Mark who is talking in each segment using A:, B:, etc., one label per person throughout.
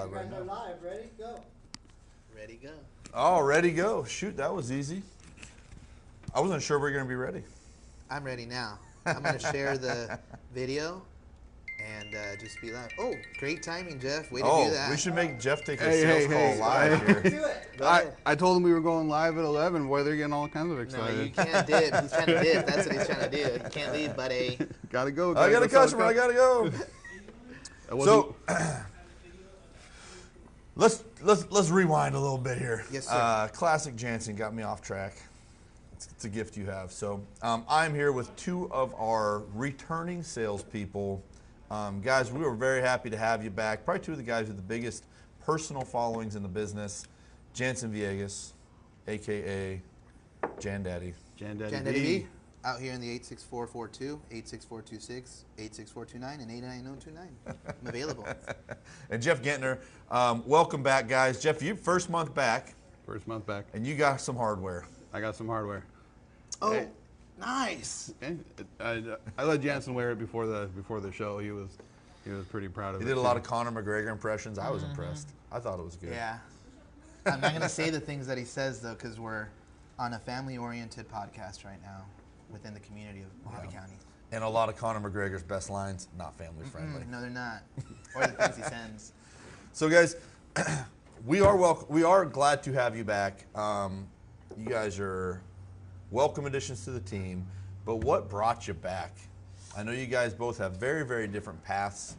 A: live right now.
B: Live. Ready? Go.
C: Ready, go.
A: Oh, ready, go. Shoot, that was easy. I wasn't sure we were going to be ready.
C: I'm ready now. I'm going to share the video and just be live. Oh, great timing, Jeff. Way to do that.
A: We should make Jeff take a sales call live here.
B: Do it.
D: I told him we were going live at 11. Boy, they're getting all kinds of excited.
C: No, you can't dip. He's trying to dip. That's what he's trying to do. You can't leave, buddy.
D: Gotta go.
A: I got a customer. I gotta go. So let's rewind a little bit here.
C: Yes, sir.
A: Classic Janssen got me off track. It's a gift you have. So I'm here with two of our returning salespeople. Guys, we were very happy to have you back. Probably two of the guys with the biggest personal followings in the business. Janssen Villegas, a.k.a. Jan Daddy.
D: Jan Daddy
C: Jan Daddy B. Out here in the 86442, 86426, 86429, and 89029. I'm available.
A: And Jeff Gentner, welcome back, guys. Jeff, you first month back.
D: First month back.
A: And you got some hardware.
D: I got some hardware.
C: Oh,
D: Hey.
C: nice.
D: Okay. I let Jansen wear it before the show. He was pretty proud of it.
A: He did a lot of Conor McGregor impressions. I was impressed. I thought it was good.
C: Yeah. I'm not going to say the things that he says, though, because we're on a family-oriented podcast right now within the community of Mojave County.
A: And a lot of Conor McGregor's best lines, not family friendly.
C: No, they're not. Or the things he sends.
A: So, guys, we are glad to have you back. You guys are welcome additions to the team. But what brought you back? I know you guys both have very, very different paths.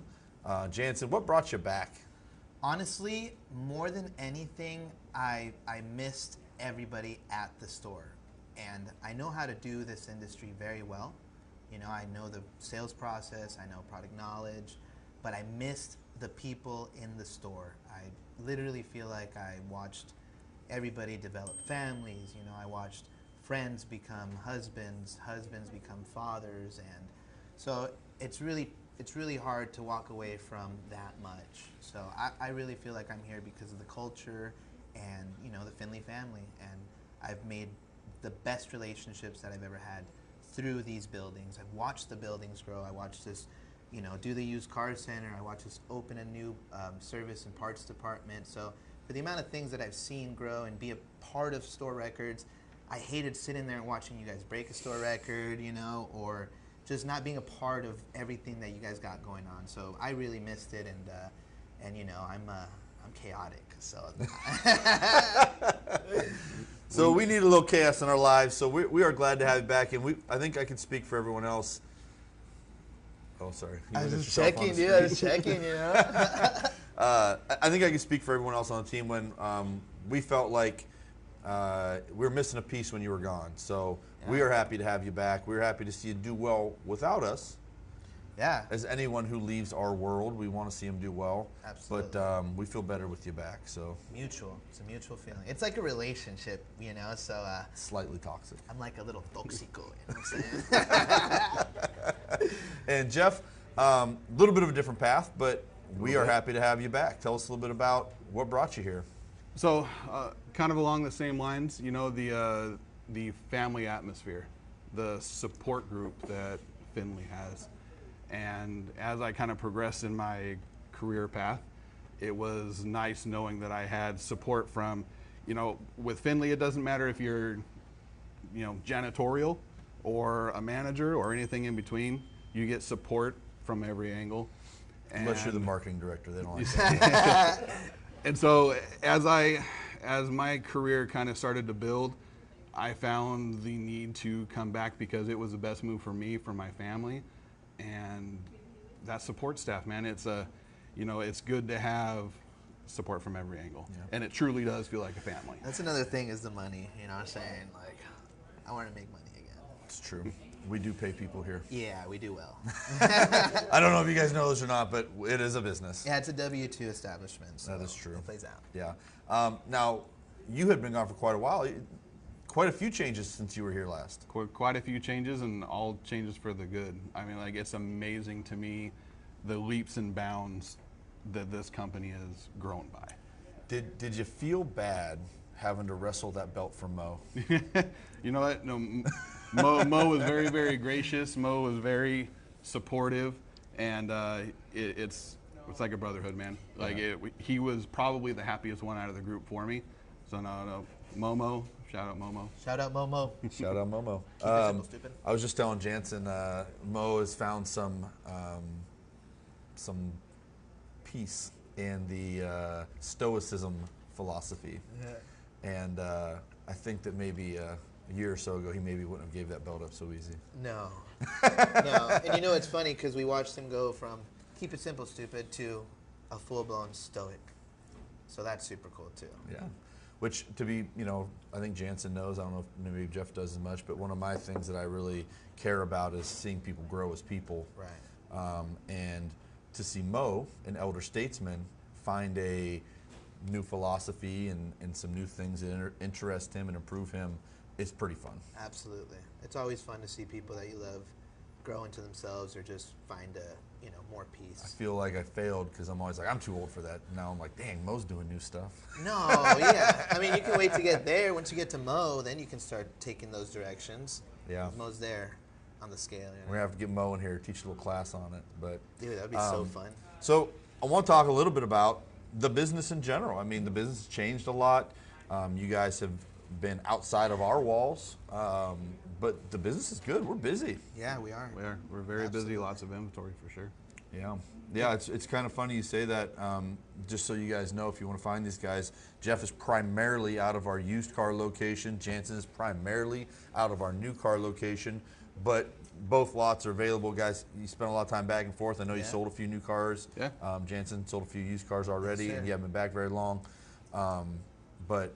A: Janssen, what brought you back?
C: Honestly, more than anything, I missed everybody at the store. And I know how to do this industry very well. You know, I know the sales process, I know product knowledge, but I missed the people in the store. I literally feel like I watched everybody develop families. You know, I watched friends become husbands, husbands become fathers, and so it's really hard to walk away from that much. So I really feel like I'm here because of the culture and, you know, the Findlay family, and I've made the best relationships that I've ever had through these buildings. I've watched the buildings grow. I watched this, you know, do the used car center. I watched this open a new service and parts department. So for the amount of things that I've seen grow and be a part of store records, I hated sitting there and watching you guys break a store record, you know, or just not being a part of everything that you guys got going on. So I really missed it, and you know, I'm chaotic, so.
A: So we need a little chaos in our lives. So we are glad to have you back, and I think I can speak for everyone else. Oh, sorry.
C: I was just checking, dude. I was checking, you know.
A: I think I can speak for everyone else on the team when we felt like we were missing a piece when you were gone. So we are happy to have you back. We're happy to see you do well without us.
C: Yeah.
A: As anyone who leaves our world, we want to see them do well.
C: Absolutely.
A: But we feel better with you back. So
C: mutual. It's a mutual feeling. It's like a relationship, you know. So
A: slightly toxic.
C: I'm like a little toxico. You know what I'm saying?
A: And Jeff, a little bit of a different path, but we are happy to have you back. Tell us a little bit about what brought you here.
D: So, kind of along the same lines, you know, the family atmosphere, the support group that Findlay has. And as I kind of progressed in my career path, it was nice knowing that I had support from, you know, with Findlay, it doesn't matter if you're, you know, janitorial or a manager or anything in between, you get support from every angle.
A: Unless you're the marketing director, they don't like that.
D: And so as my career kind of started to build, I found the need to come back because it was the best move for me, for my family. And that support staff, man, it's you know, it's good to have support from every angle. Yeah. And it truly does feel like a family.
C: That's another thing is the money, you know what I'm saying? Like, I want to make money again.
A: It's true. We do pay people here.
C: Yeah, we do well.
A: I don't know if you guys know this or not, but it is a business.
C: Yeah, it's a W-2 establishment. So
A: that is true.
C: It plays out.
A: Yeah. Now, you had been gone for quite a while. Quite a few changes since you were here last.
D: Quite a few changes, and all changes for the good. I mean, like, it's amazing to me the leaps and bounds that this company has grown by.
A: Did you feel bad having to wrestle that belt from Mo?
D: You know what? No, Mo was very, very gracious. Mo was very supportive, and it's it's like a brotherhood, man. Like he was probably the happiest one out of the group for me. So no, Momo, shout out Momo.
C: Shout out Momo.
A: Shout out Momo.
C: Keep it simple, stupid.
A: I was just telling Janssen, Mo has found some peace in the Stoicism philosophy, and I think that maybe a year or so ago he maybe wouldn't have gave that belt up so easy.
C: No, no. And you know it's funny because we watched him go from keep it simple, stupid to a full-blown stoic. So that's super cool too.
A: Yeah. Which, to be, I think Janssen knows, I don't know if maybe Jeff does as much, but one of my things that I really care about is seeing people grow as people.
C: Right.
A: And to see Mo, an elder statesman, find a new philosophy and some new things that interest him and improve him is pretty fun.
C: Absolutely. It's always fun to see people that you love grow into themselves or just find more
A: I
C: peace.
A: feel like I failed because I'm always like, I'm too old for that. Now I'm like, dang, Mo's doing new stuff.
C: No, yeah. I mean, you can wait to get there. Once you get to Mo, then you can start taking those directions.
A: Yeah.
C: Mo's there on the scale.
A: We're going to have to get Mo in here, teach a little class on it. But
C: Dude, that would be so fun.
A: So I want to talk a little bit about the business in general. I mean, the business has changed a lot. You guys have been outside of our walls, but the business is good. We're busy.
C: Yeah, we are.
D: We're very busy. Lots of inventory for sure.
A: Yeah. It's kind of funny you say that. Just so you guys know, if you want to find these guys, Jeff is primarily out of our used car location. Janssen is primarily out of our new car location, but both lots are available, guys. You spent a lot of time back and forth. I know you sold a few new cars.
D: Yeah.
A: Janssen sold a few used cars already, and you haven't been back very long. But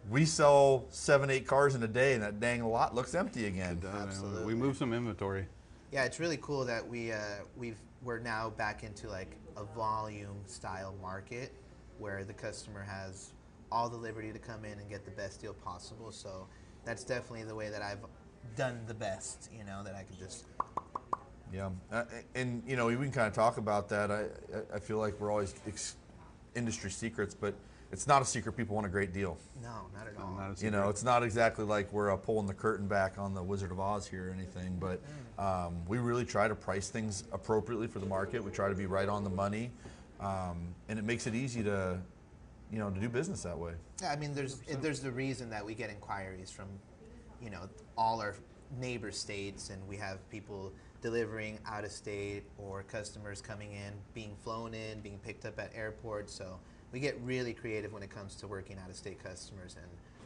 A: we sell 7-8 cars in a day, and that dang lot looks empty again.
C: Absolutely.
D: We moved some inventory.
C: Yeah, it's really cool that we're now back into like a volume style market where the customer has all the liberty to come in and get the best deal possible. So that's definitely the way that I've done the best, that I could just.
A: Yeah, and we can kind of talk about that. I feel like we're always industry secrets, but it's not a secret. People want a great deal.
C: No, not at all.
D: Not a secret.
A: It's not exactly like we're pulling the curtain back on the Wizard of Oz here or anything, but we really try to price things appropriately for the market. We try to be right on the money, and it makes it easy to, to do business that way.
C: Yeah, I mean, there's the reason that we get inquiries from, all our neighbor states, and we have people delivering out of state or customers coming in, being flown in, being picked up at airports. So we get really creative when it comes to working out of state customers, and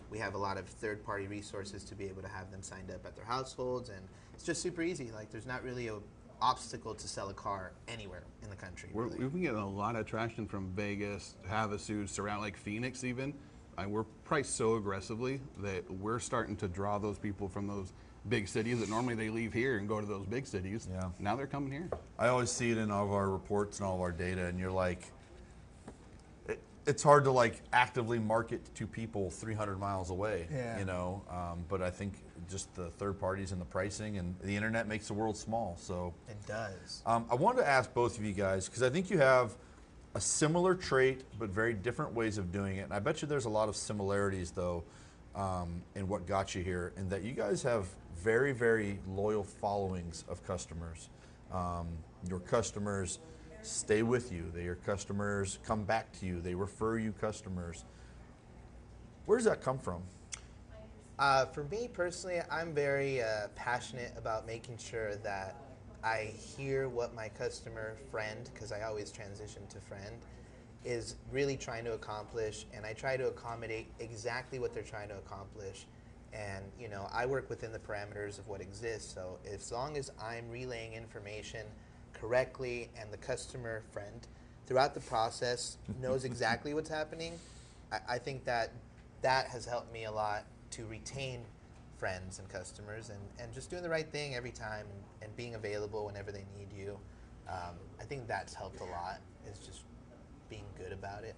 C: we have a lot of third-party resources to be able to have them signed up at their households, and it's just super easy. Like, there's not really an obstacle to sell a car anywhere in the country. Really.
D: We've been getting a lot of traction from Vegas, Havasu, surround like Phoenix even. We're priced so aggressively that we're starting to draw those people from those big cities that normally they leave here and go to those big cities.
A: Yeah.
D: Now they're coming here.
A: I always see it in all of our reports and all of our data, and you're like, it's hard to like actively market to people 300 miles away, but I think just the third parties and the pricing and the internet makes the world small. So
C: it does.
A: I wanted to ask both of you guys, because I think you have a similar trait but very different ways of doing it, and I bet you there's a lot of similarities though in what got you here, and that you guys have very, very loyal followings of customers. Your customers stay with you. Your customers come back to you. They refer you customers. Where does that come from?
C: For me personally, I'm very passionate about making sure that I hear what my customer friend, because I always transition to friend, is really trying to accomplish, and I try to accommodate exactly what they're trying to accomplish. And I work within the parameters of what exists, so as long as I'm relaying information correctly and the customer friend throughout the process knows exactly what's happening, I think that has helped me a lot to retain friends and customers, and just doing the right thing every time and being available whenever they need you. I think that's helped a lot, is just being good about it.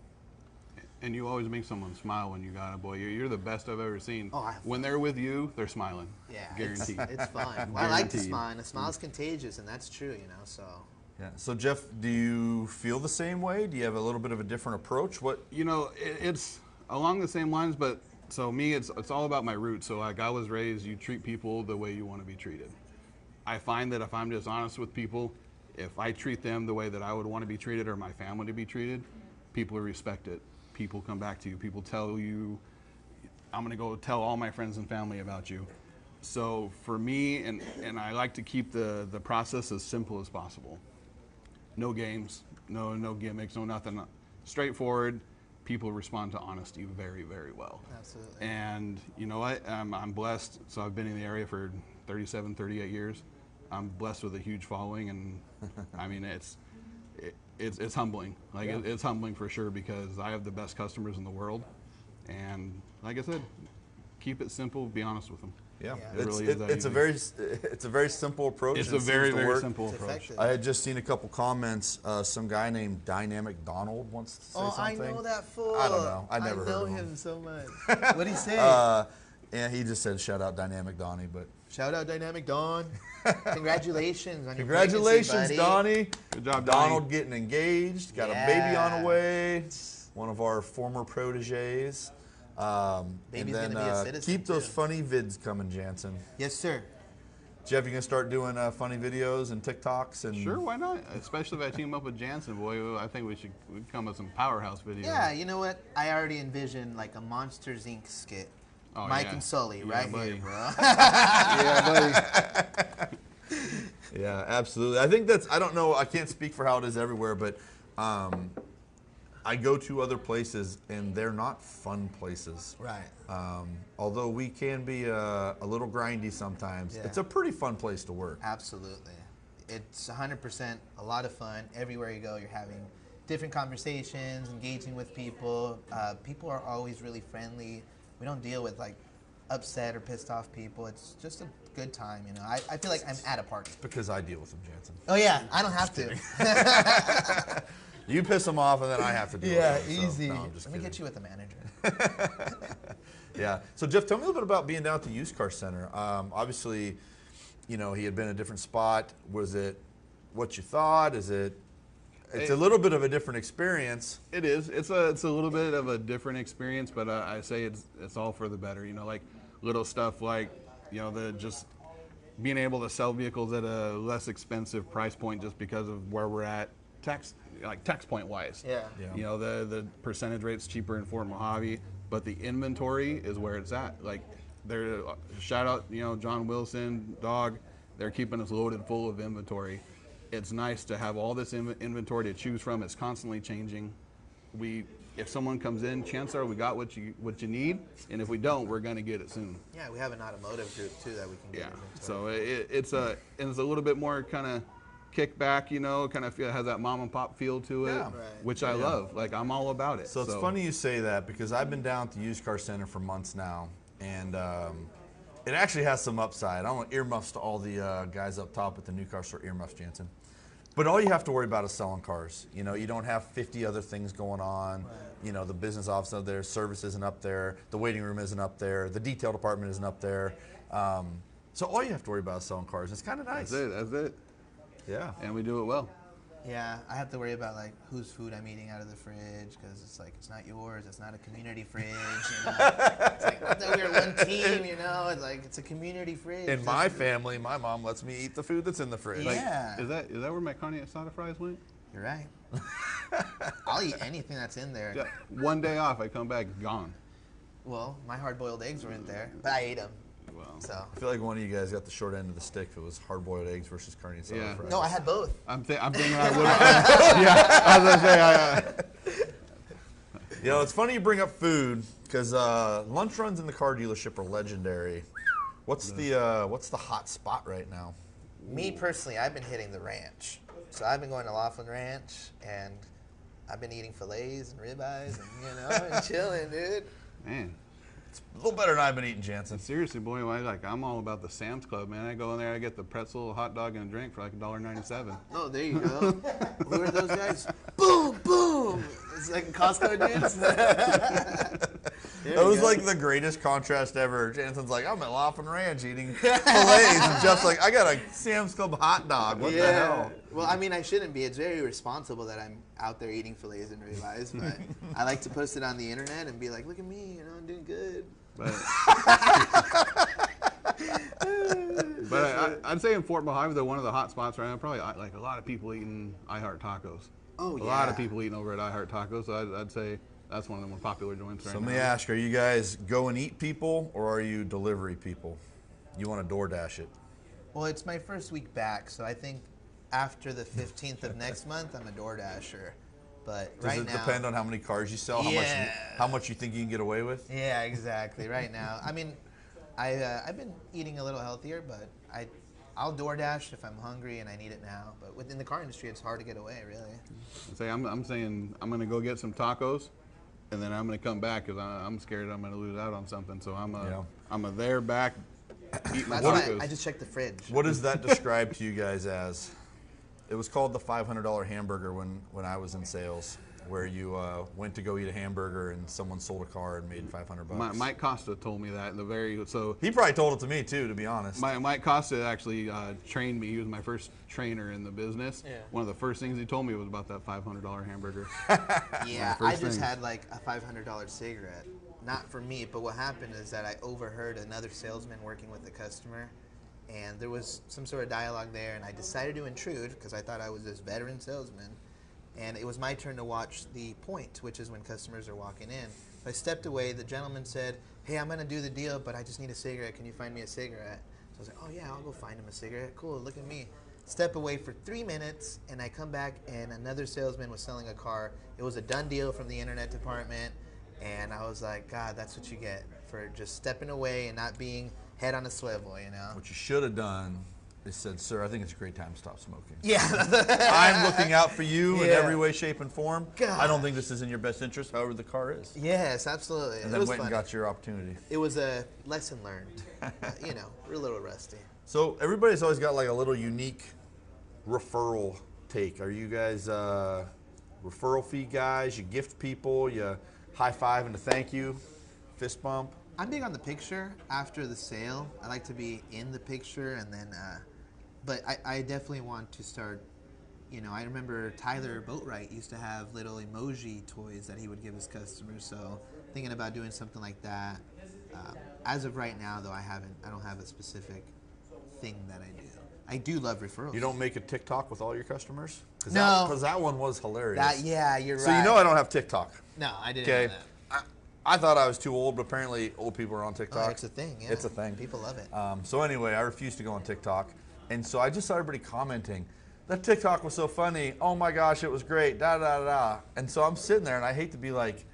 D: And you always make someone smile when you got a boy. You're the best I've ever seen.
C: Oh,
D: when they're with you, they're smiling.
C: Yeah,
D: guaranteed.
C: It's fun. Well, I like to smile, and a smile's contagious, and that's true, So.
A: Yeah. So Jeff, do you feel the same way? Do you have a little bit of a different approach? What?
D: It's along the same lines, but so me, it's all about my roots. So like I was raised, you treat people the way you want to be treated. I find that if I'm just honest with people, if I treat them the way that I would want to be treated or my family to be treated, people respect it. People come back to you. People tell you, I'm going to go tell all my friends and family about you. So for me, and I like to keep the process as simple as possible. No games, no gimmicks, no nothing. Straightforward. People respond to honesty very, very well.
C: Absolutely.
D: And you know what? I'm blessed. So I've been in the area for 37, 38 years. I'm blessed with a huge following, and I mean it's humbling. Like it's humbling for sure, because I have the best customers in the world, and like I said, keep it simple. Be honest with them.
A: Yeah,
D: It really is that
A: it's a very simple approach.
D: It's
A: and
D: a very,
A: seems to
D: very
A: work.
D: simple
C: It's
D: approach.
C: effective.
A: I had just seen a couple comments. Some guy named Dynamic Donald wants to say something.
C: I know that fool.
A: I don't know. I never heard
C: know
A: of him.
C: him so much. What'd he say?
A: And he just said, "Shout out Dynamic Donnie." But
C: Shout out Dynamic Don. Congratulations on your
A: congratulations,
C: pregnancy,
A: Donnie.
D: Good job,
A: Donald
D: Donnie.
A: getting engaged. Got a baby on the way. One of our former proteges.
C: Baby's
A: and then
C: gonna be a citizen,
A: keep those
C: too.
A: funny vids coming, Janssen.
C: Yes, sir.
A: Jeff, you gonna start doing funny videos and TikToks and
D: Sure, why not? Especially if I team up with Janssen, boy. I think we'd come with some powerhouse videos.
C: Yeah, you know what? I already envisioned like a Monsters Inc. skit.
D: Oh,
C: Mike
D: yeah.
C: and Sully,
D: Yeah,
C: right
D: buddy.
C: here, bro.
D: Yeah, buddy.
A: Yeah, absolutely. I think that's, I don't know, I can't speak for how it is everywhere, but I go to other places and they're not fun places.
C: Right.
A: Although we can be a little grindy sometimes,
C: Yeah.
A: it's a pretty fun place to work.
C: Absolutely. It's 100% a lot of fun. Everywhere you go, you're having different conversations, engaging with people. People are always really friendly. We don't deal with like upset or pissed off people. It's just a good time, you know. I feel like I'm at a party.
A: Because I deal with them, Jansen.
C: Oh yeah, I don't have to.
A: You piss them off and then I have to deal
C: Yeah,
A: with them. so,
C: easy.
A: no, I'm just
C: Let me
A: kidding.
C: get you with the manager.
A: Yeah. So Jeff, tell me a little bit about being down at the used car center. Obviously, you know, he had been in a different spot. Was it what you thought? Is it? It's a little bit of a different experience.
D: It is. It's a little bit of a different experience, but I say it's all for the better. You know, like little stuff like, you know, the just being able to sell vehicles at a less expensive price point just because of where we're at tax point wise.
C: Yeah.
A: Yeah.
D: You know, the percentage rate's cheaper in Fort Mojave, but the inventory is where it's at. Like, they're shout out, you know, John Wilson, Dog. They're keeping us loaded full of inventory. It's nice to have all this inventory to choose from. It's constantly changing. If someone comes in, chances are we got what you need, and if we don't, we're gonna get it soon.
C: Yeah, we have an automotive group too that we can get
D: Yeah.
C: into.
D: So it's a little bit more kind of kickback, you know, kind of has that mom and pop feel to it,
A: Yeah.
C: Right.
D: which I love. Like, I'm all about it.
A: So it's funny you say that because I've been down at the used car center for months now, and it actually has some upside. I want earmuffs to all the guys up top at the new car store. Earmuffs, Jansen. But all you have to worry about is selling cars. You know, you don't have 50 other things going on.
C: Right.
A: You know, the business office up there, service isn't up there, the waiting room isn't up there, the detail department isn't up there. So all you have to worry about is selling cars. It's kind of nice.
D: That's it.
A: Yeah.
D: And we do it well.
C: Yeah, I have to worry about like whose food I'm eating out of the fridge because it's like it's not yours. It's not a community fridge. You know, it's like not that we're one team. You know, it's like it's a community fridge.
A: In my family, my mom lets me eat the food that's in the fridge.
C: Yeah.
D: Is that where my carne asada fries went?
C: You're right. I'll eat anything that's in there.
D: Yeah. One day off, I come back gone.
C: Well, my hard-boiled eggs were in there, but I ate them.
D: Well,
C: So
A: I feel like one of you guys got the short end of the stick if it was hard-boiled eggs versus carne asada
D: Yeah.
A: fries.
C: no, I had both.
D: I'm thinking I would have. Yeah, I was gonna say.
A: You know, it's funny you bring up food because lunch runs in the car dealership are legendary. What's the hot spot right now?
C: Me personally, I've been hitting the ranch. So I've been going to Laughlin Ranch, and I've been eating fillets and ribeyes, and and chilling, dude.
D: Man,
A: It's a little better than I've been eating, Jansen.
D: seriously, boy, I'm all about the Sam's Club, man. I go in there, I get the pretzel, hot dog, and a drink for like $1.97.
C: Oh, there you go. Who are those guys? Boom, boom. It's like Costco dudes.
A: That was like the greatest contrast ever. Jansen's like, I'm at Laughlin Ranch eating fillets, and Jeff's like, I got a Sam's Club hot dog. What the hell?
C: Well, I mean, I shouldn't be. It's very responsible that I'm out there eating fillets and ribeyes, but I like to post it on the internet and be like, look at me, I'm doing good.
D: But But I'd say in Fort Mojave, though, one of the hot spots right now, probably like a lot of people eating I Heart Tacos.
C: Oh,
D: A lot of people eating over at I Heart Tacos. So I'd say that's one of the more popular joints right now.
A: So let me ask, are you guys go and eat people, or are you delivery people? You want to DoorDash it?
C: Well, it's my first week back, so I think after the 15th of next month, I'm a DoorDasher. But
A: Does
C: right
A: it
C: now,
A: depend on how many cars you sell?
C: Yeah.
A: How much you think you can get away with?
C: yeah, exactly. Right now, I mean, I've been eating a little healthier, but I'll DoorDash if I'm hungry and I need it now. But within the car industry, it's hard to get away, really.
D: I'm saying I'm going to go get some tacos, and then I'm going to come back because I'm scared I'm going to lose out on something. So I'm a there, back, eat my
C: That's
D: tacos.
C: why I just checked the fridge.
A: What does that describe to you guys as? It was called the $500 hamburger when I was in sales, where you went to go eat a hamburger and someone sold a car and made $500.
D: Mike Costa told me that
A: He probably told it to me too, to be honest.
D: Mike Costa actually trained me. He was my first trainer in the business. Yeah. One of the first things he told me was about that $500 hamburger.
C: Yeah, I just had like a $500 cigarette. Not for me, but what happened is that I overheard another salesman working with the customer, and there was some sort of dialogue there, and I decided to intrude because I thought I was this veteran salesman, and it was my turn to watch the point, which is when customers are walking in. So I stepped away. The gentleman said, "Hey, I'm going to do the deal, but I just need a cigarette. Can you find me a cigarette?" So I was like, "Oh, yeah, I'll go find him a cigarette. Cool, look at me." Step away for 3 minutes, and I come back, and another salesman was selling a car. It was a done deal from the internet department, and I was like, God, that's what you get for just stepping away and not being head on a swivel, you know?
A: What you should have done is said, "Sir, I think it's a great time to stop smoking.
C: Yeah.
A: I'm looking out for you in
C: Yeah.
A: every way, shape, and form.
C: God.
A: I don't think this is in your best interest, however the car is."
C: Yes, absolutely.
A: And
C: It
A: then
C: was
A: went
C: funny.
A: and got your opportunity.
C: It was a lesson learned. You know, we're a little rusty.
A: So everybody's always got like a little unique referral take. Are you guys referral fee guys? You gift people? You high five and a thank you? Fist bump?
C: I'm big on the picture after the sale. I like to be in the picture, and then, but I definitely want to start, you know, I remember Tyler Boatwright used to have little emoji toys that he would give his customers, so thinking about doing something like that. As of right now, though, I don't have a specific thing that I do. I do love referrals.
A: You don't make a TikTok with all your customers?
C: No.
A: Because that one was hilarious.
C: Yeah, you're right.
A: So you know I don't have TikTok.
C: No, I didn't
A: Okay.
C: know that.
A: I thought I was too old, but apparently old people are on TikTok.
C: Oh, it's a thing, yeah.
A: It's a thing.
C: People love it.
A: So anyway, I refused to go on TikTok. And so I just saw everybody commenting, "That TikTok was so funny. Oh my gosh, it was great. Da da da." And so I'm sitting there and I hate to be like,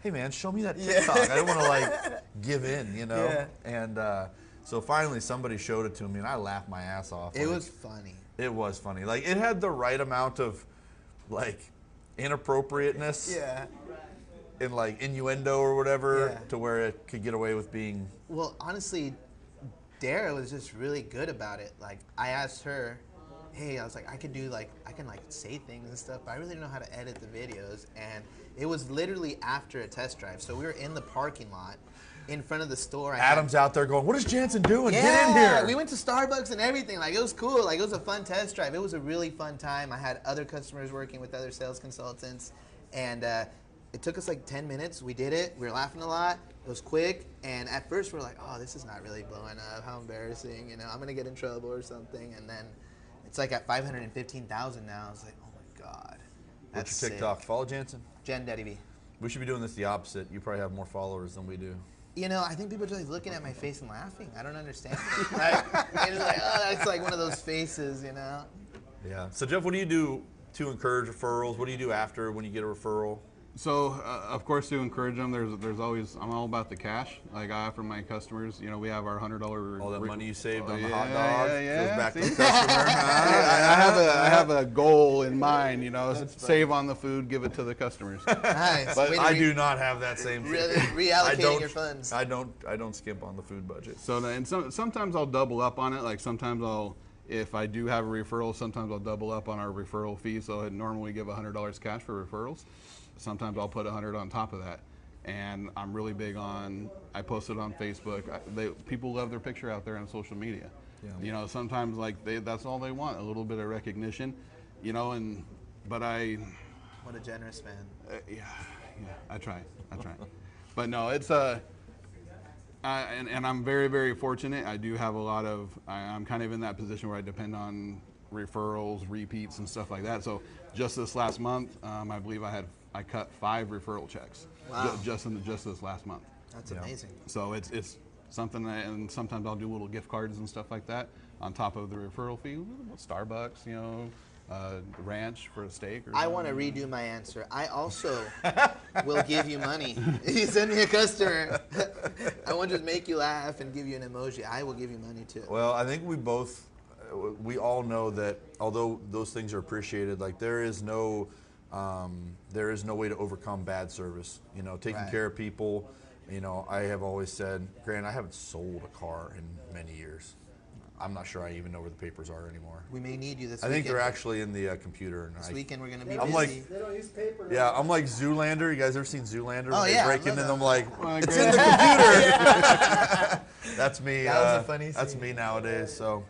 A: "Hey man, show me that TikTok." I don't want to like give in, you know?
C: Yeah.
A: And so finally somebody showed it to me and I laughed my ass off.
C: It
A: Like,
C: was funny.
A: It was funny. Like it had the right amount of like inappropriateness.
C: Yeah.
A: And like innuendo or whatever,
C: Yeah.
A: to where it could get away with being.
C: Well, honestly, Dara was just really good about it. Like, I asked her, hey, I was like, I can say things and stuff, but I really don't know how to edit the videos. And it was literally after a test drive. So we were in the parking lot in front of the store.
A: Adam's out there going, "What is Janssen doing?
C: Yeah,
A: Get in here!"
C: we went to Starbucks and everything. Like, it was cool. Like, it was a fun test drive. It was a really fun time. I had other customers working with other sales consultants, and it took us like 10 minutes. We did it. We were laughing a lot. It was quick. And at first, we were like, "Oh, this is not really blowing up. How embarrassing. You know, I'm going to get in trouble or something." And then it's like at 515,000 now. I was like, "Oh, my God. That's
A: What's your TikTok?
C: sick."
A: Follow Janssen.
C: Jen Daddy V.
A: We should be doing this the opposite. You probably have more followers than we do.
C: You know, I think people are just like looking at my face and laughing. I don't understand it. Like, they're just like, "Oh, that's like one of those faces," you know?
A: Yeah. So Jeff, what do you do to encourage referrals? What do you do after when you get a referral?
D: So, of course, to encourage them, there's always, I'm all about the cash. Like, I offer my customers, you know, we have our $100.
A: All that money you saved on the
D: yeah,
A: hot dog
D: yeah.
A: goes back to
D: See?
A: the customer.
D: I have a goal in mind, you know, save on the food, give it to the customers.
C: Nice.
D: But
C: Way to
A: I do not have that same
C: really
A: thing.
C: reallocating your funds.
A: I don't skimp on the food budget.
D: So, and sometimes I'll double up on it. Like, sometimes if I do have a referral, sometimes I'll double up on our referral fee. So I normally give $100 cash for referrals. Sometimes I'll put 100 on top of that. And I'm really big on, I post it on Facebook. People love their picture out there on social media.
A: Yeah.
D: You know, sometimes like that's all they want, a little bit of recognition, you know, but
C: What a generous man.
D: yeah, I try. But no, it's And I'm very, very fortunate. I do have a lot of, I'm kind of in that position where I depend on referrals, repeats, and stuff like that. So just this last month, I believe I cut 5 referral checks.
C: Wow.
D: Just this last month.
C: That's amazing.
D: So it's something that, and sometimes I'll do little gift cards and stuff like that on top of the referral fee. Starbucks, ranch for a steak. Or
C: I want to redo my answer. I also will give you money. If you send me a customer, I won't just make you laugh and give you an emoji. I will give you money too.
A: Well, I think we all know that although those things are appreciated, like there is no way to overcome bad service. Taking
C: Right.
A: care of people. I have always said, Grant, I haven't sold a car in many years. I'm not sure I even know where the papers are anymore.
C: We may need you this
A: I
C: weekend.
A: think they're actually in the computer. And
C: This weekend we're going to be
A: I'm
C: busy.
A: like,
B: They don't use paper.
A: yeah, I'm like Zoolander. You guys ever seen Zoolander?
C: Oh,
A: When
C: yeah,
A: they break
C: I
A: in
C: love
A: and
C: that.
A: I'm like,
D: Oh,
A: it's
D: great.
A: in the computer. That's me.
C: That was a funny
A: That's
C: scene.
A: me nowadays. So,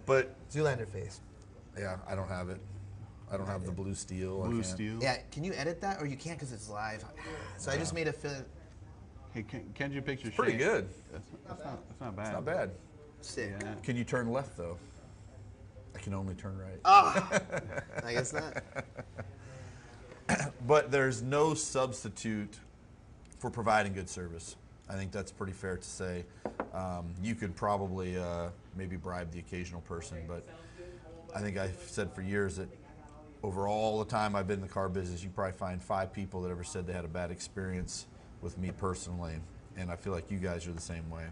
A: but
C: Zoolander face.
A: yeah, I don't have it. I don't have the blue steel. I
D: Blue
A: can't.
D: steel.
C: Yeah, can you edit that? Or you can't because it's live. So I just made a
D: Hey, can you picture?
A: Pretty
D: Shane?
A: good.
D: That's not bad.
A: It's not bad.
C: sick.
D: Yeah.
A: Can you turn left though? I can only turn right.
C: I guess not.
A: But there's no substitute for providing good service. I think that's pretty fair to say. You could probably maybe bribe the occasional person, but I think I've said for years that over all the time I've been in the car business, you probably find 5 people that ever said they had a bad experience with me personally, and I feel like you guys are the same way.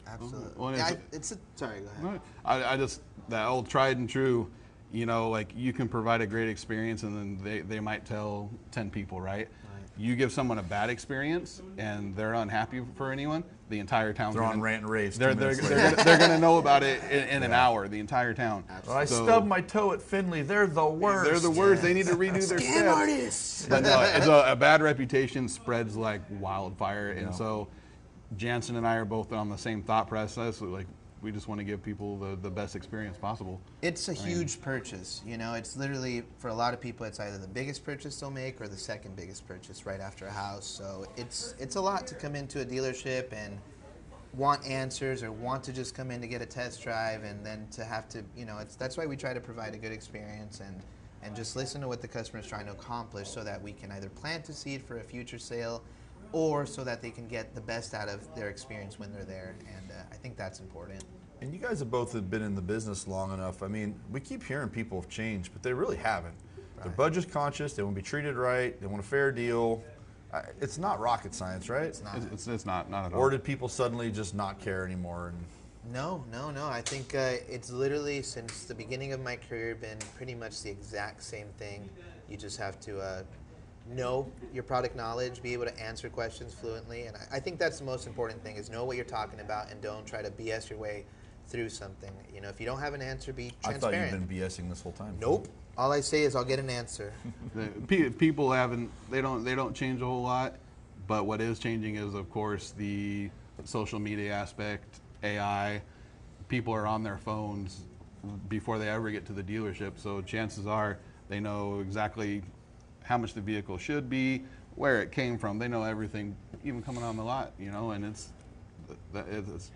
C: Absolutely.
D: Well,
C: Yeah, sorry, go ahead.
D: I just, that old tried and true, like you can provide a great experience and then they might tell 10 people, right? You give someone a bad experience and they're unhappy for anyone, the entire town's
A: They're on
D: gonna,
A: rant and raves.
D: they're
A: 2 minutes
D: going
A: later.
D: to know about it in an hour, the entire town.
A: Well, I
D: So,
A: stubbed my toe at Findlay. They're the worst.
D: They're the worst. They need to redo their
C: Scam
D: steps.
C: artists.
D: But no, it's a bad reputation spreads like wildfire, and
A: Yeah.
D: so Janssen and I are both on the same thought process. Like we just want to give people the best experience possible.
C: It's a huge purchase. It's literally, for a lot of people, it's either the biggest purchase they'll make or the second biggest purchase right after a house. So it's a lot to come into a dealership and want answers or want to just come in to get a test drive and then to have to, that's why we try to provide a good experience and just listen to what the customer is trying to accomplish so that we can either plant a seed for a future sale or so that they can get the best out of their experience when they're there. And I think that's important.
A: And you guys have both been in the business long enough. I mean, we keep hearing people have changed, but they really haven't. They're budget conscious. They want to be treated right. They want a fair deal. It's not rocket science, right?
C: It's not.
D: It's not at all.
A: Or did people suddenly just not care anymore? And
C: No. I think it's literally since the beginning of my career been pretty much the exact same thing. You just have to know your product knowledge, be able to answer questions fluently, and I think that's the most important thing is know what you're talking about and don't try to BS your way through something. If you don't have an answer, be
A: I thought
C: transparent.
A: you've been BSing this whole time.
C: Nope. All I say is I'll get an answer.
D: People they don't change a whole lot, but what is changing is of course the social media aspect, AI. People are on their phones before they ever get to the dealership, so chances are they know exactly how much the vehicle should be, where it came from. They know everything, even coming on the lot, and it's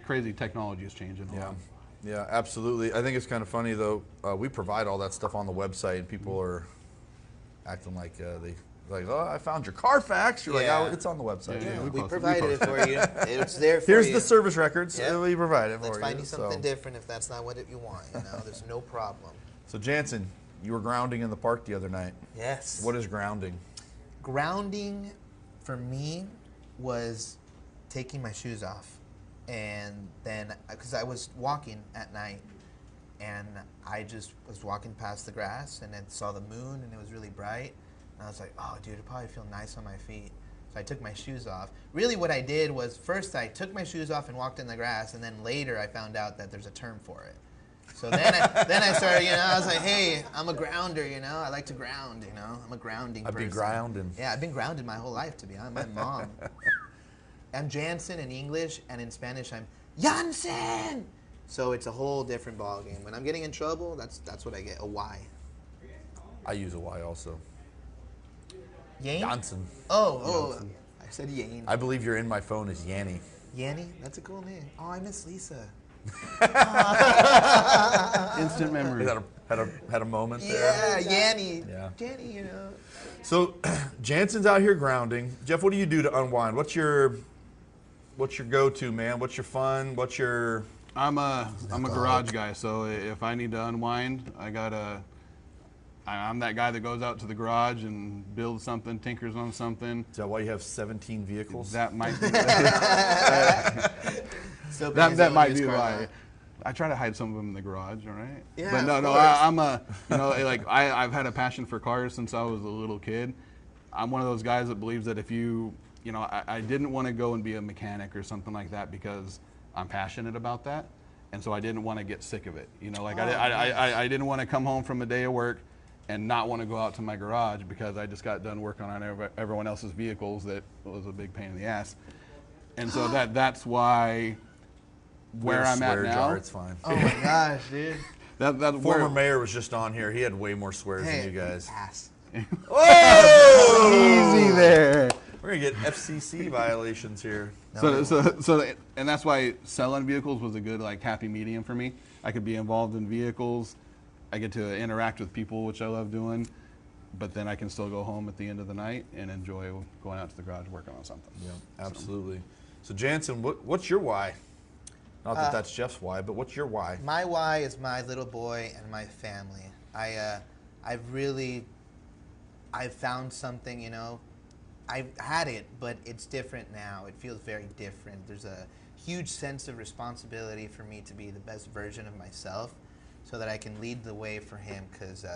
D: crazy. Technology is changing a lot.
A: Yeah, absolutely. I think it's kind of funny though. We provide all that stuff on the website, and people are acting like oh, I found your Carfax. You're
C: Yeah.
A: like, oh, it's on the website.
D: Yeah,
C: We
D: posted-
C: provided it for you. It's there for
A: Here's
C: you.
A: the service records.
C: Yeah.
A: We provide it for
C: Let's
A: you.
C: find you something
A: so.
C: different if that's not what you want. There's no problem.
A: So Janssen, you were grounding in the park the other night.
C: Yes.
A: What is grounding?
C: Grounding for me was taking my shoes off. And then, because I was walking at night, and I just was walking past the grass, and then saw the moon, and it was really bright. And I was like, oh, dude, it'd probably feel nice on my feet. So I took my shoes off. Really what I did was, first I took my shoes off and walked in the grass, and then later I found out that there's a term for it. So then I started, I was like, hey, I'm a grounder, I like to ground, I'm a grounding person.
A: I've been grounding.
C: Yeah, I've been grounded my whole life, to be honest. My mom. I'm Janssen in English, and in Spanish I'm Janssen. So it's a whole different ball game. When I'm getting in trouble, that's what I get, a Y.
A: I use a Y also.
C: Yane?
A: Janssen.
C: Oh, I said Yane.
A: I believe you're in my phone as Yanny.
C: Yanni, that's a cool name. Oh, I miss Lisa.
D: Instant memory.
A: Had a moment there.
C: Yeah, Yanni.
A: Yeah.
C: Yanni, you know.
A: So, Janssen's out here grounding. Jeff, what do you do to unwind? What's your go-to, man? What's your fun? What's your...
D: I'm a garage guy, so if I need to unwind, I'm that guy that goes out to the garage and builds something, tinkers on something.
A: Is that why you have 17 vehicles?
D: That might be
C: So
D: that might be why. I try to hide some of them in the garage, all right?
C: Yeah,
D: but no,
C: of
D: no,
C: course.
D: I've had a passion for cars since I was a little kid. I'm one of those guys that believes that if I didn't want to go and be a mechanic or something like that because I'm passionate about that, and so I didn't want to get sick of it. I didn't want to come home from a day of work and not want to go out to my garage because I just got done working on everyone else's vehicles. That was a big pain in the ass, and so that's why where I'm at now.
A: Jar, it's fine.
C: Oh my gosh, dude.
A: Former mayor was just on here. He had way more swears than you guys.
C: Ass.
A: Oh!
D: Easy there.
A: We're gonna get FCC violations here.
D: And that's why selling vehicles was a good happy medium for me. I could be involved in vehicles. I get to interact with people, which I love doing. But then I can still go home at the end of the night and enjoy going out to the garage working on something.
A: Yeah, absolutely. So Janssen, what's your why? Not that that's Jeff's why, but what's your why?
C: My why is my little boy and my family. I've found something, I've had it, but it's different now. It feels very different. There's a huge sense of responsibility for me to be the best version of myself so that I can lead the way for him because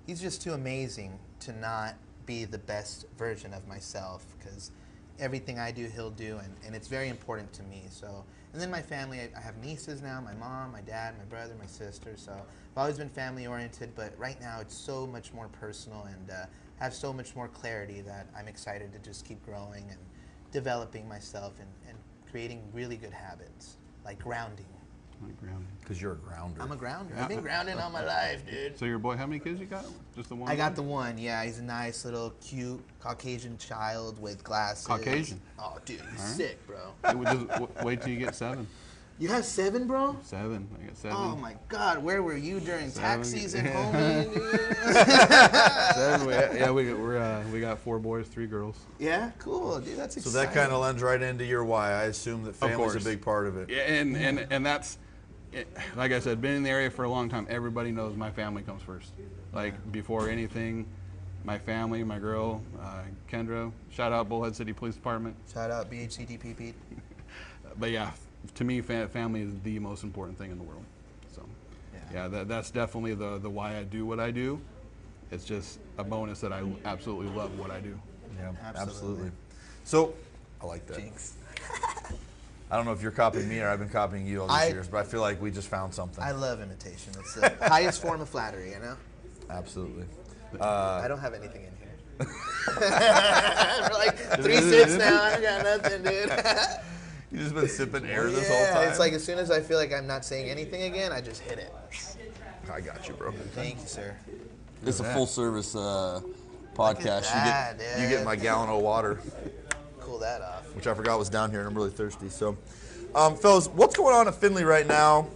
C: he's just too amazing to not be the best version of myself because everything I do, he'll do, and it's very important to me. So, and then my family, I have nieces now, my mom, my dad, my brother, my sister, so I've always been family-oriented, but right now it's so much more personal and have so much more clarity that I'm excited to just keep growing and developing myself and creating really good habits, like grounding.
A: Because you're a grounder.
C: I'm a grounder. I've been grounding all my life, dude.
D: So your boy, how many kids you got? Just the one?
C: I got the one, yeah. He's a nice little cute Caucasian child with glasses.
D: Caucasian?
C: Oh, dude, he's sick, bro.
D: Wait till you get 7.
C: You have 7, bro?
D: 7. I got 7.
C: Oh my God, where were you during
D: 7.
C: tax season, homie?
D: 7. We got 4 boys, 3 girls.
C: Yeah, cool, dude. That's exciting.
A: So that kind of lends right into your why. I assume that family's a
D: course.
A: big part of it.
D: Yeah, and that's, like I said, been in the area for a long time. Everybody knows my family comes first. Before anything, my family, my girl, Kendra. Shout out Bullhead City Police Department.
C: Shout out BHCDPP.
D: But yeah, to me, family is the most important thing in the world. So, yeah, that's definitely the why I do what I do. It's just a bonus that I absolutely love what I do.
A: Yeah, absolutely. So, I like that.
C: Jinx.
A: I don't know if you're copying me or I've been copying you all these years, but I feel like we just found something.
C: I love imitation. It's the highest form of flattery,
A: Absolutely.
C: I don't have anything in here. For like 3 sips now, I got nothing, dude.
A: You just been sipping air this whole time?
C: It's like as soon as I feel like I'm not saying anything again, I just hit it.
A: I got you, bro.
C: Thank you, sir.
B: It's a full service podcast.
A: You get my gallon of water,
C: Cool that off.
A: which I forgot was down here, and I'm really thirsty. So, fellas, what's going on at Findlay right now?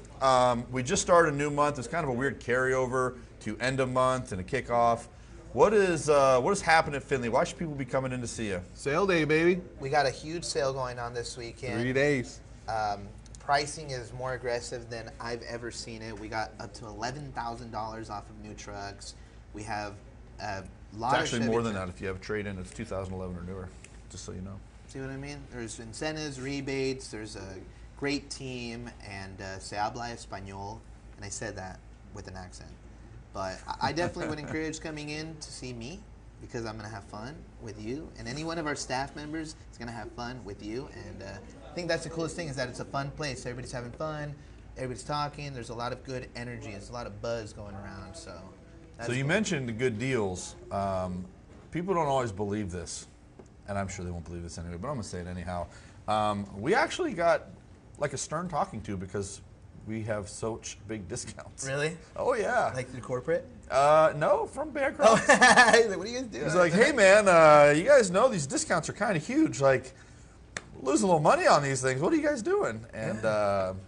A: We just started a new month. It's kind of a weird carryover to end of month and a kickoff. What is happening at Findlay? Why should people be coming in to see you?
D: Sale day, baby.
C: We got a huge sale going on this weekend.
D: 3 days.
C: Pricing is more aggressive than I've ever seen it. We got up to $11,000 off of new trucks. We have a lot of
A: It's actually
C: Chevy
A: more than that if you have a trade-in. It's 2011 or newer, just so you know.
C: See what I mean? There's incentives, rebates, there's a great team, and se habla español. And I said that with an accent. But I definitely would encourage coming in to see me because I'm going to have fun with you. And any one of our staff members is going to have fun with you. And I think that's the coolest thing is that it's a fun place. Everybody's having fun. Everybody's talking. There's a lot of good energy. There's a lot of buzz going around. So
A: you
C: cool.
A: mentioned the good deals. People don't always believe this, and I'm sure they won't believe this anyway, but I'm going to say it anyhow. We actually got like a stern talking to because we have such big discounts.
C: Really?
A: Oh, yeah.
C: Like through corporate?
A: No, from Bancroft.
C: He's like, what are you guys doing?
A: He's like, hey, man, you guys know these discounts are kind of huge. Like, losing a little money on these things. What are you guys doing? And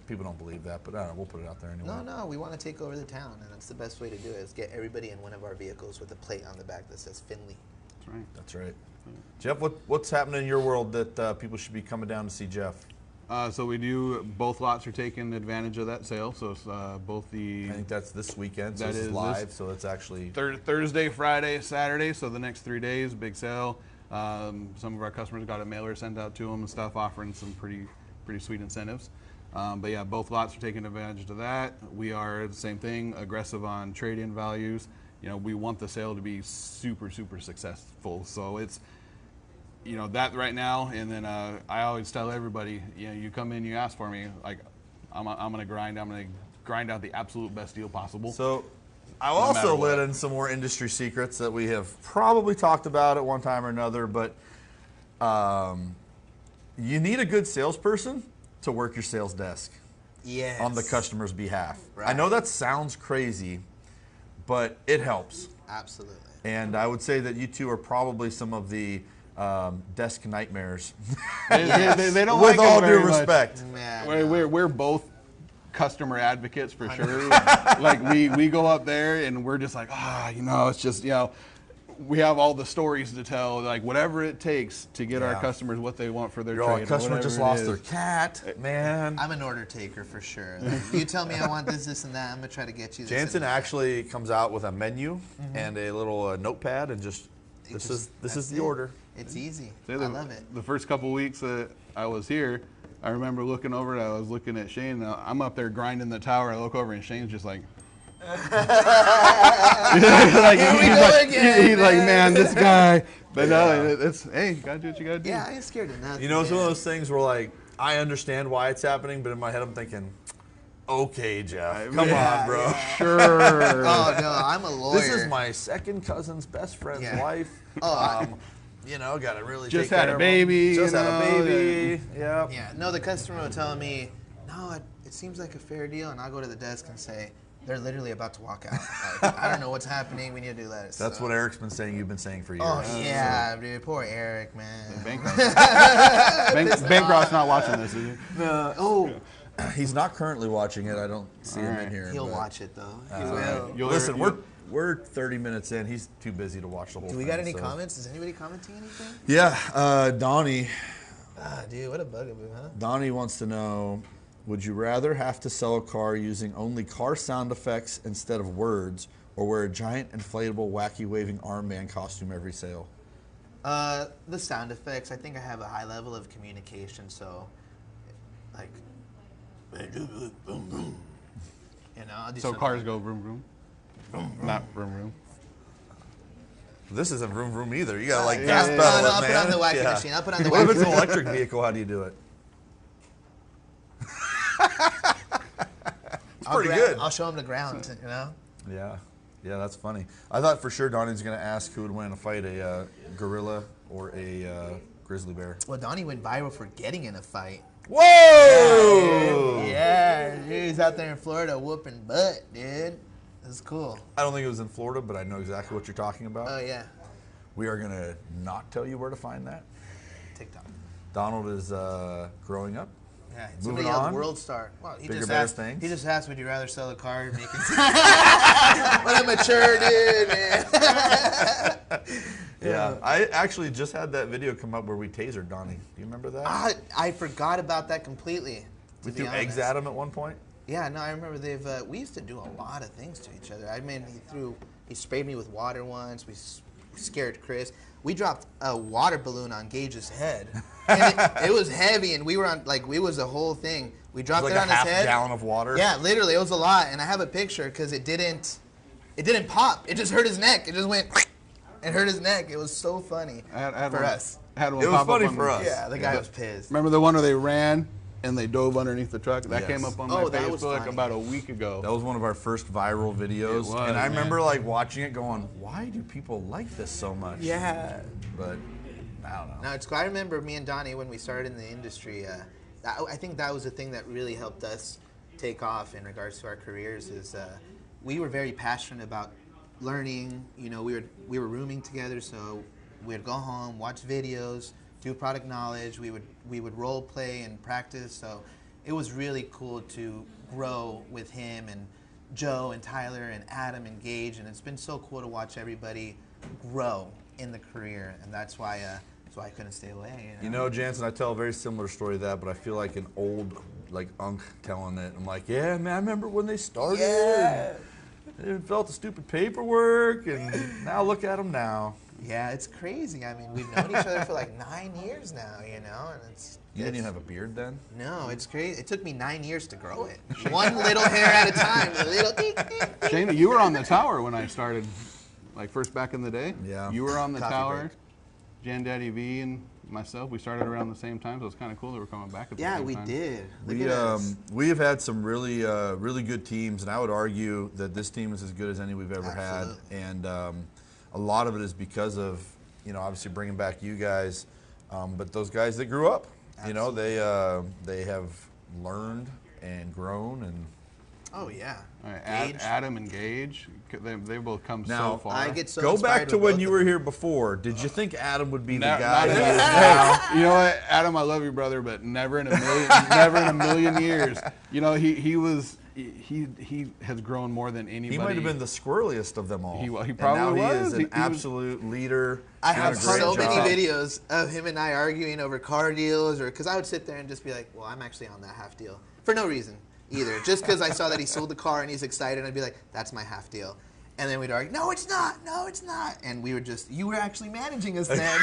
A: people don't believe that, but I don't know, we'll put it out there anyway.
C: No, we want to take over the town, and that's the best way to do it, is get everybody in one of our vehicles with a plate on the back that says Findlay.
D: That's right.
A: That's right. Jeff, what's happening in your world that people should be coming down to see Jeff?
D: So we do, both lots are taking advantage of that sale. So it's both the...
A: I think that's this weekend, so
D: That
A: this is
D: is
A: live, so it's actually...
D: Thursday, Friday, Saturday, so the next 3 days, big sale. Some of our customers got a mailer sent out to them and stuff, offering some pretty sweet incentives. But yeah, both lots are taking advantage of that. We are the same thing, aggressive on trade-in values. You know, we want the sale to be super, super successful. So it's, you know, that right now. And then I always tell everybody, you know, you come in, you ask for me, like, I'm gonna grind out the absolute best deal possible.
A: So I'll
D: No matter
A: also
D: what.
A: let in some more industry secrets that we have probably talked about at one time or another, but you need a good salesperson to work your sales desk
C: Yes.
A: on the customer's behalf.
C: Right.
A: I know that sounds crazy, but it helps.
C: Absolutely.
A: And I would say that you two are probably some of the desk nightmares.
D: They don't
A: With
D: like
A: all
D: it
A: due
D: very much.
A: respect.
C: Man,
D: We're both customer advocates for sure. Like we go up there and we're just like, you know, it's just, you know, we have all the stories to tell, like whatever it takes to get our
A: Yeah.
D: customers what they want for their
A: You're
D: trade.
A: all,
D: or
A: customer just
D: whatever
A: lost
D: it
A: their
D: is.
A: cat, man.
C: I'm an order taker for sure. Like, you tell me I want this, and that. I'm gonna try to get you this.
A: Janssen
C: and that.
A: actually comes out with a menu and a little notepad and just this is
C: That's
A: the
C: it.
A: order.
C: It's easy.
D: Say
C: I
D: the-
C: love it.
D: The first couple weeks that I was here, I remember looking over. I was looking at Shane. And I'm up there grinding the tower. I look over and Shane's just like. Like,
C: Here we
D: he's
C: go
D: like,
C: again,
D: He's like,
C: man.
D: man, this guy. But no, it's hey, you gotta do what you gotta do.
C: Yeah, I ain't scared of nothing.
A: You know, it's one of
C: man.
A: those things where like I understand why it's happening, but in my head I'm thinking, okay, Jeff, come
C: Yeah,
A: on, bro.
D: Sure.
C: Oh no, I'm a lawyer.
A: This is my second cousin's best friend's
C: Yeah.
A: wife.
C: Oh,
A: You know, gotta really
D: Just
A: take
D: had
A: care
D: a
A: of
D: baby,
A: them. Just
D: you
A: had a
D: know,
A: baby. Yep.
C: Yeah, no, the customer will tell me, no, it seems like a fair deal, and I'll go to the desk and say, they're literally about to walk out. Like, I don't know what's happening. We need to do this.
A: That's
C: So-
A: what Eric's been saying. You've been saying for years.
C: Oh yeah, dude, poor Eric, man.
D: Bancroft's not watching this, is he?
C: Oh,
A: He's not currently watching it. I don't see him in
D: Alright.
A: here.
C: he'll
A: but-
C: watch it though. He
A: All
C: will.
A: right.
D: You'll-
A: Listen,
D: you'll-
A: we're 30 minutes in. He's too busy to watch the whole
C: Do
A: thing.
C: we got any
A: so-
C: comments? Is anybody commenting anything?
A: Yeah, Donnie.
C: Dude, what a bugaboo, huh?
A: Donnie wants to know, would you rather have to sell a car using only car sound effects instead of words, or wear a giant inflatable wacky waving arm man costume every sale?
C: The sound effects. I think I have a high level of communication, so like, you know, I'll do
D: So
C: something
D: cars
C: like-
D: go vroom vroom, not vroom vroom.
A: This isn't vroom vroom either. You gotta like
D: yeah,
A: gas
D: yeah,
A: pedal
C: No,
A: it,
C: I'll put
A: man.
C: on the wacky
A: Yeah.
C: machine. I'll put on the
A: What if
C: wacky
A: it's an electric vehicle? How do you do it? It's pretty good.
C: I'll show him the ground, you know?
A: Yeah, that's funny. I thought for sure Donnie's gonna ask who would win in a fight, a gorilla or a grizzly bear.
C: Well, Donnie went viral for getting in a fight.
A: Whoa!
C: Yeah, dude, he's out there in Florida whooping butt, dude. That's cool.
A: I don't think it was in Florida, but I know exactly what you're talking about.
C: Oh, yeah.
A: We are gonna not tell you where to find that.
C: TikTok.
A: Donald is growing up.
C: Yeah,
A: Moving
C: somebody else,
A: on.
C: world star. Well, he
A: Bigger,
C: just
A: better
C: asked.
A: things.
C: He just asked, "Would you rather sell a car or make it?" What a mature dude, man.
A: Yeah, I actually just had that video come up where we tasered Donnie. Do you remember that?
C: I forgot about that completely.
A: We
C: to be
A: threw eggs
C: honest.
A: at him at one point.
C: Yeah, no, I remember we used to do a lot of things to each other. I mean, he sprayed me with water once. We scared Chris. We dropped a water balloon on Gage's head. And it was heavy, and we were on, like, it was a whole thing. We dropped
A: Like
C: it
A: a
C: on
A: half
C: his head.
A: gallon of water.
C: Yeah, literally, it was a lot. And I have a picture because it didn't pop. It just hurt his neck. It just went and hurt his neck. It was so funny
D: I had
C: for
D: one,
C: us.
D: I had one
A: It was
D: pop up
A: funny
D: on
A: for
D: the-
A: us.
C: Yeah, the guy was pissed.
D: Remember the one where they ran and they dove underneath the truck? That
A: Yes.
D: came up on
C: Oh,
D: my
C: that was
D: Facebook
C: funny.
D: about a week ago.
A: That was one of our first viral videos,
D: It was,
A: and I
D: man.
A: remember like watching it, going, "Why do people like this so much?"
C: Yeah.
A: But I don't know.
C: No, it's cool. I remember me and Donnie when we started in the industry. I think that was the thing that really helped us take off in regards to our careers. Is we were very passionate about learning. You know, we were rooming together, so we'd go home, watch videos, do product knowledge. We would role play and practice. So it was really cool to grow with him and Joe and Tyler and Adam and Gage, and it's been so cool to watch everybody grow in the career, and that's why I couldn't stay away.
A: You know, Janssen, I tell a very similar story to that, but I feel like an old unk telling it. I'm like, yeah, man, I remember when they started.
C: Yeah.
A: They felt the stupid paperwork, and now look at them now.
C: Yeah, it's crazy. I mean, we've known each other for like 9 years now, you know, and
A: You didn't even have a beard then?
C: No, it's crazy. It took me 9 years to grow it. One little hair at a time. A little ding, ding, ding.
D: Shane, you were on the tower when I started, like first back in the day.
A: Yeah.
D: You were on the
C: Coffee
D: tower.
C: break.
D: Jan Daddy V and myself, we started around the same time, so it's kind of cool that we're coming back at the
C: Yeah,
D: same
C: we
D: time.
C: did. Look at us.
A: We have had some really really good teams, and I would argue that this team is as good as any we've ever
C: Absolutely.
A: had. And a lot of it is because of, you know, obviously bringing back you guys, but those guys that grew up, you know, they have learned and grown and.
C: Oh, yeah.
D: All right,
C: Gage.
D: Adam and Gage, they both come
A: Now,
D: so far.
C: I get so
A: Go
C: inspired
A: back to
C: with
A: when
C: both
A: you
C: of
A: were
C: them.
A: here before. Did you think Adam would be the
D: Not
A: guy?
D: in
A: he
D: a-
A: is now?
D: You know what, Adam? I love you, brother, but never in a million years. You know, he has grown more than anybody.
A: He might have been the squirreliest of them all.
D: He
A: And
D: probably
A: now
D: was.
A: He is
D: He
A: an
D: was-
A: absolute leader.
C: I
A: doing
C: have
A: a great
C: so many
A: job.
C: videos of him and I arguing over car deals, or because I would sit there and just be like, well, I'm actually on that half deal. For no reason either. Just because I saw that he sold the car and he's excited, I'd be like, that's my half deal. And then we'd argue, no, it's not. No, it's not. And we were just, you were actually managing us then.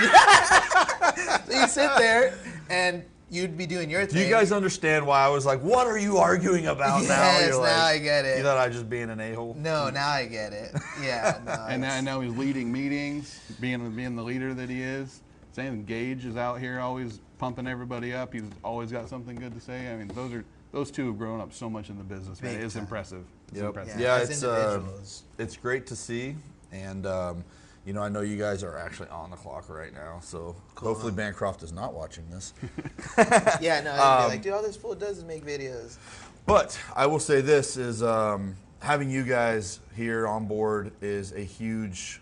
C: So you sit there and you'd be doing your thing.
A: Do you guys understand why I was like, what are you arguing about now?
C: Yes,
A: You're like,
C: now I get it.
A: You thought I was just being an a-hole?
C: No, now I get it. Yeah. No,
D: And
C: it's-
D: now he's leading meetings, being the leader that he is. Same, Gage is out here always pumping everybody up. He's always got something good to say. I mean, those two have grown up so much in the business, man.
C: Big
D: It's
C: time.
D: impressive. It's
A: Yep.
D: impressive.
A: Yeah,
C: as
A: it's
C: individuals.
A: it's great to see, and you know, I know you guys are actually on the clock right now, so
C: Cool,
A: hopefully
C: huh?
A: Bancroft is not watching this.
C: Yeah, no, I'd be like, dude, all this fool does is make videos.
A: But I will say this is having you guys here on board is a huge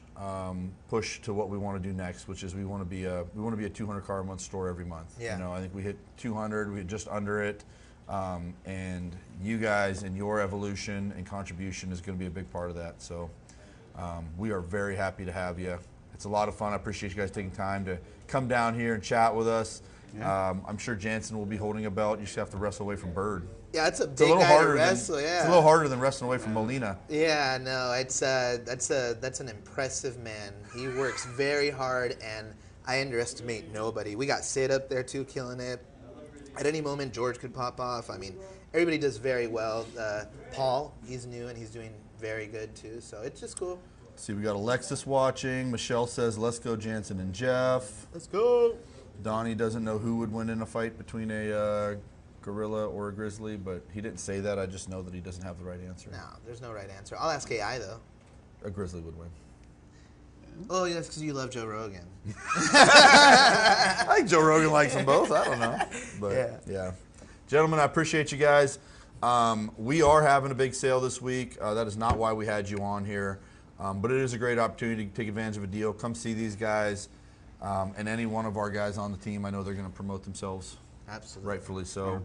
A: push to what we want to do next, which is we want to be a 200 car a month store every month.
C: Yeah.
A: You know, I think we hit 200, we hit just under it, and you guys and your evolution and contribution is going to be a big part of that. So we are very happy to have you. It's a lot of fun. I appreciate you guys taking time to come down here and chat with us.
D: Yeah.
A: I'm sure Janssen will be holding a belt. You just have to wrestle away from Bird.
C: Yeah, it's a
A: It's a
C: big
A: little
C: guy to
A: harder
C: wrestle.
A: than
C: Yeah,
A: it's a little harder than wrestling away from Molina.
C: Yeah, no, it's that's an impressive man. He works very hard, and I underestimate nobody. We got Sid up there too, killing it. At any moment, George could pop off. I mean, everybody does very well. Paul, he's new and he's doing very good too. So it's just cool.
A: See, we got Alexis watching. Michelle says, "Let's go, Janssen and Jeff."
C: Let's go.
A: Donnie doesn't know who would win in a fight between a gorilla or a grizzly, but he didn't say that. I just know that he doesn't have the right answer.
C: No, there's no right answer. I'll ask AI though.
A: A grizzly would win.
C: Oh, yeah, that's because you love Joe Rogan.
A: I think Joe Rogan likes them both. I don't know. But yeah. Gentlemen, I appreciate you guys. We are having a big sale this week. That is not why we had you on here. But it is a great opportunity to take advantage of a deal. Come see these guys. And any one of our guys on the team, I know they're going to promote themselves.
C: Absolutely.
A: Rightfully so.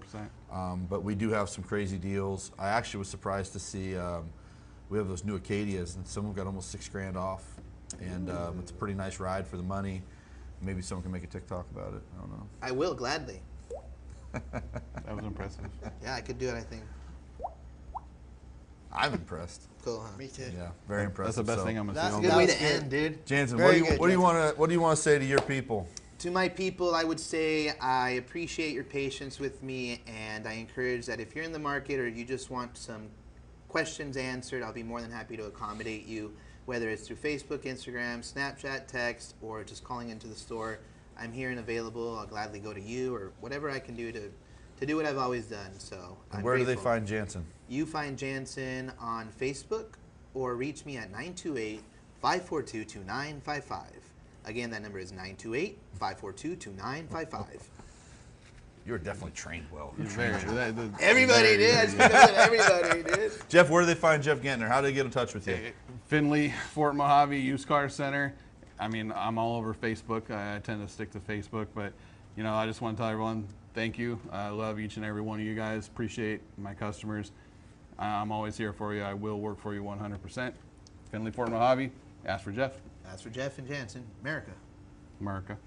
D: 100%.
A: But we do have some crazy deals. I actually was surprised to see we have those new Acadias, and some of them got almost $6,000 off. And it's a pretty nice ride for the money. Maybe someone can make a TikTok about it. I don't know.
C: I will gladly.
D: That was impressive.
C: Yeah, I could do it. I think.
A: I'm impressed.
C: Cool, huh? Me too.
A: Yeah, very impressed.
D: That's the best thing I'm gonna
C: That's
D: see.
C: a good
D: all
C: way
D: day.
C: to end, dude.
A: Jansen,
C: Very
A: what
C: good,
A: do you
C: Jansen.
A: want to say to your people?
C: To my people, I would say I appreciate your patience with me, and I encourage that if you're in the market or you just want some questions answered, I'll be more than happy to accommodate you, whether it's through Facebook, Instagram, Snapchat, text, or just calling into the store. I'm here and available. I'll gladly go to you or whatever I can do to do what I've always done. So I'm
A: Where do they
C: grateful.
A: find Jansen?
C: You find Janssen on Facebook or reach me at 928-542-2955. Again, that number is 928-542-2955.
A: You're definitely trained well.
C: Everybody did. I speak up to everybody did.
A: Jeff, where do they find Jeff Gentner? How do they get in touch with you?
D: Findlay, Fort Mojave Used Car Center. I mean, I'm all over Facebook. I tend to stick to Facebook, but you know, I just want to tell everyone thank you. I love each and every one of you guys. Appreciate my customers. I'm always here for you. I will work for you 100%. Findlay Ford Mojave. Ask for Jeff.
C: Ask for Jeff and Janssen. America.
D: America.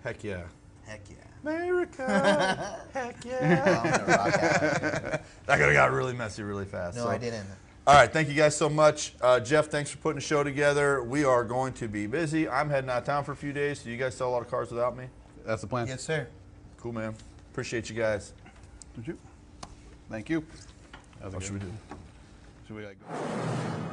A: Heck yeah.
C: Heck yeah.
A: America. Heck yeah.
C: Oh, I'm gonna rock out.
A: That could have got really messy really fast.
C: No,
A: so.
C: I didn't.
A: All right, thank you guys so much. Jeff, thanks for putting the show together. We are going to be busy. I'm heading out of town for a few days, so you guys sell a lot of cars without me?
D: That's the plan.
C: Yes, sir.
A: Cool, man. Appreciate you guys.
D: Thank you. That was
A: What should we do?
D: Should we like go?